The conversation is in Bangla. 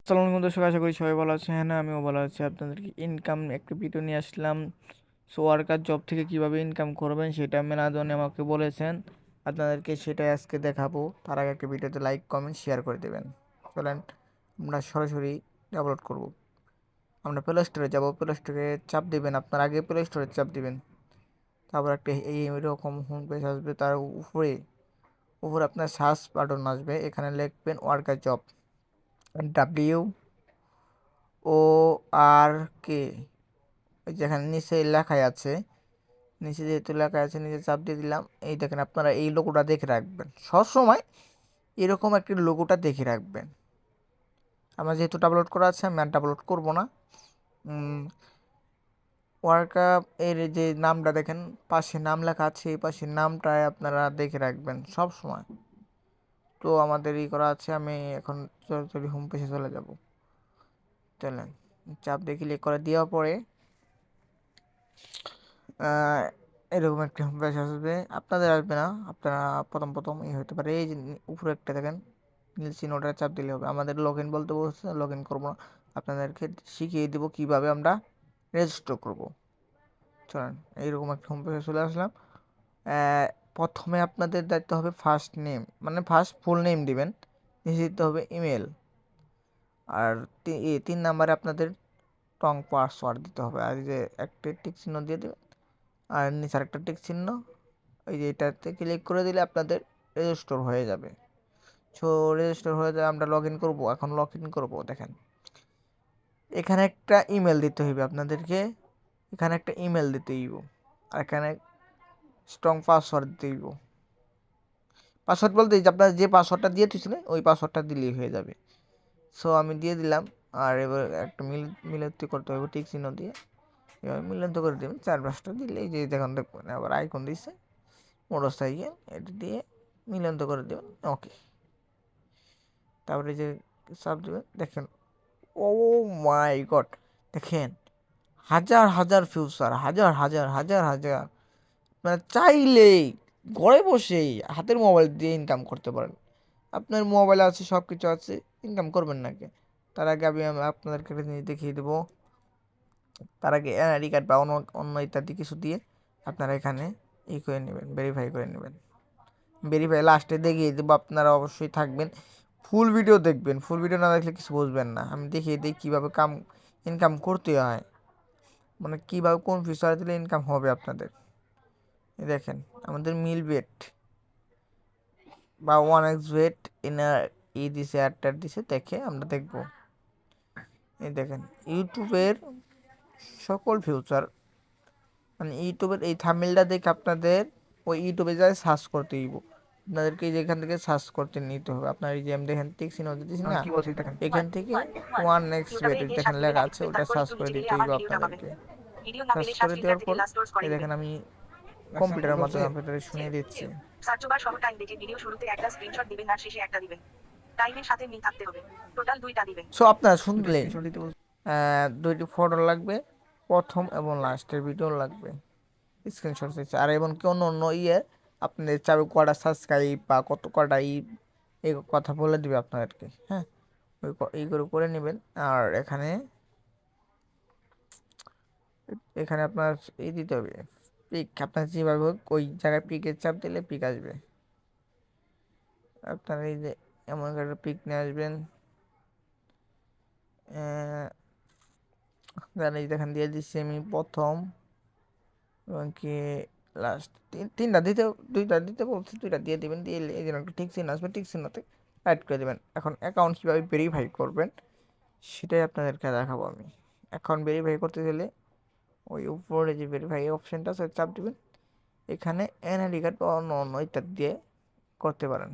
আসসালামু আলাইকুম দর্শক, আশা করি সবাই ভালো আছে। হ্যাঁ না, আমিও ভালো আছি। আপনাদেরকে ইনকাম একটা ভিডিও নিয়ে আসলাম। সো ওয়ার্কার জব থেকে কিভাবে ইনকাম করবেন সেটা মেনাদনে আমাকে বলেছেন, আপনাদেরকে সেটাই আজকে দেখাবো। তার আগে একটা ভিডিওতে লাইক কমেন্ট শেয়ার করে দেবেন। চলেন আমরা সরাসরি ডাউনলোড করব। আমরা প্লে স্টোরে যাবো, প্লে স্টোরে চাপ দিবেন, আপনার আগে প্লে স্টোরে চাপ দিবেন। তারপর একটা এইরকম হোম পেজ আসবে, তার উপরে উপরে আপনার সার্চ বাটন আসবে, এখানে লিখবেন ওয়ার্কার জব, WORK। ওই যেখানে নিচে লেখাই আছে, নিচে যেহেতু লেখা আছে নিচে চাপ দিয়ে দিলাম। এই দেখেন, আপনারা এই লোগোটা দেখে রাখবেন সবসময়, এরকম একটি লোগোটা দেখে রাখবেন। আমার যেহেতু ডাউনলোড করা আছে আমি আর ডাউনলোড করবো না। ওয়ার্কআপ এর যে নামটা দেখেন পাশে নাম লেখা আছে, এই পাশে নামটায় আপনারা দেখে রাখবেন সব সময়। তো আমাদের এই করা আছে, আমি এখন সরাসরি হোম পেজে চলে যাব। চলেন, চাপ দিয়ে ক্লিক করে দেওয়ার পরে এরকম একটা হোম পেজ আসবে, আপনাদের আসবে না। আপনারা প্রথম প্রথম এই হতে পারে, এই যে উপরে একটা দেখেন নীল চিহ্নটা চাপ দিলে হবে। আমাদের লগ ইন বলতে বলছে, লগ ইন করবো না, আপনাদেরকে শিখিয়ে দেবো কীভাবে আমরা রেজিস্টার করব। চলেন, এইরকম একটা হোম পেজে চলে আসলাম। প্রথমে আপনাদের দায়িত্ব হবে ফার্স্ট নেম, মানে ফার্স্ট ফুল নেম দিবেন, নিচে দিতে হবে ইমেল, আর 3 নাম্বারে আপনাদের টং পাসওয়ার্ড দিতে হবে। আর এই যে একটা টিক চিহ্ন দিয়ে দেবেন, আর নিচে আরেকটা টিক চিহ্ন, এই যে এটাতে ক্লিক করে দিলে আপনাদের রেজিস্টার হয়ে যাবে। সো রেজিস্টার হয়ে যায়, আমরা লগ ইন করবো। এখন লগ ইন করবো, দেখেন এখানে একটা ইমেল দিতে হইবে আপনাদেরকে, এখানে একটা ইমেল দিতে হইব, আর এখানে স্ট্রং পাসওয়ার্ড দিতে হইব। পাসওয়ার্ড বলতে যে আপনার যে পাসওয়ার্ডটা দিয়ে দিয়েছিলেন ওই পাসওয়ার্ডটা দিলেই হয়ে যাবে। সো আমি দিয়ে দিলাম, আর এবার একটা মিলাতে করতে হবে টিক চিহ্ন দিয়ে, এবার মিলান্ত করে দেবেন। 4-5টা দিলে এই যে দেখুন, দেখবেন আবার আইকন দিচ্ছে মোটরসাইকেল, এটা দিয়ে মিলান্ত করে দেবেন। ওকে, তারপরে যে চাপ দেবেন, দেখেন ও মাই গড, দেখেন হাজার হাজার ফিউচার, হাজার হাজার হাজার হাজার, মানে চাইলেই ঘরে বসেই হাতের মোবাইল দিয়ে ইনকাম করতে পারেন। আপনার মোবাইল আছে, সব কিছু আছে, ইনকাম করবেন নাকি? তার আগে আমি আপনাদেরকে একটা জিনিস দেখিয়ে দেবো। তার আগে এনআইডি কার্ড বা অন্য অন্য ইত্যাদি কিছু দিয়ে আপনারা এখানে করে নেবেন, ভেরিফাই করে নেবেন। ভেরিফাই লাস্টে দেখিয়ে দেবো, আপনারা অবশ্যই থাকবেন, ফুল ভিডিও দেখবেন। ফুল ভিডিও না দেখলে কিছু বুঝবেন না। আমি দেখিয়ে দিই কীভাবে ইনকাম করতে হয়, মানে কীভাবে কোন ফিচার দিলে ইনকাম হবে আপনাদের। দেখেন আমাদের মিল বেট বা 1x বেট এনার দিছে, অ্যাডটার দিছে, দেখে আমরা দেখব। এই দেখেন ইউটিউবের সকল ফিউচার, মানে ইউটিউবের এই থাম্বনেলটা দেখে আপনাদের ওই ইউটিউবে যায় সার্চ করতে দিব। আপনাদেরকে যেখান থেকে সার্চ করতে নিতে হবে। আপনার এই যে আমি দেখেন টিক চিহ্ন দিতেছি না, এখান থেকে 1x বেট দেখেন লেখা আছে, ওটা সার্চ করে দিতে হবে আপনাদেরকে। সার্চ করে দেওয়ার পর এই দেখেন আমি কম্পিউটারের মাধ্যমে আপনাদের শুনিয়ে দিচ্ছি। সার্চ বার সহ টাইম দেখে ভিডিও শুরুতে একটা স্ক্রিনশট দিবেন আর শেষে একটা দিবেন। টাইমের সাথে মিল থাকতে হবে। টোটাল 2টা দিবেন। সো আপনারা শুনলেন, 2টি ফটো লাগবে, প্রথম এবং লাস্টের ভিডিও লাগবে, স্ক্রিনশট চাইছে। আর এবং কি অন্য অন্য আপনাদের চাবে কটা সাবস্ক্রাইব বা কত কটা এই কথা বলে দিবে আপনাদেরকে। হ্যাঁ, এইগুলো করে নেবেন। আর এখানে এখানে আপনার এই দিতে হবে পিক, আপনার যেভাবে হোক ওই জায়গায় পিকের চাপ দিলে পিক আসবে। আপনারা এই যে এমন একটা পিক নিয়ে আসবেন, দেখেন দিয়ে দিচ্ছি আমি প্রথম এবং কি লাস্ট, তিনটা দিতে, 2টা দিতে বলছি, 2টা দিয়ে দেবেন। দিয়ে এই জন্য একটা টিক চিহ্ন আসবে, টিক চিহ্নতে অ্যাড করে দেবেন। এখন অ্যাকাউন্ট কীভাবে ভেরিফাই করবেন সেটাই আপনাদেরকে দেখাবো আমি। অ্যাকাউন্ট ভেরিফাই করতে গেলে ওই উপরে যে ভেরিফাই অপশানটা আছে চাপ দেবেন, এখানে এনআইডি কার্ড বা অন্য অন্য ইত্যাদি দিয়ে করতে পারেন।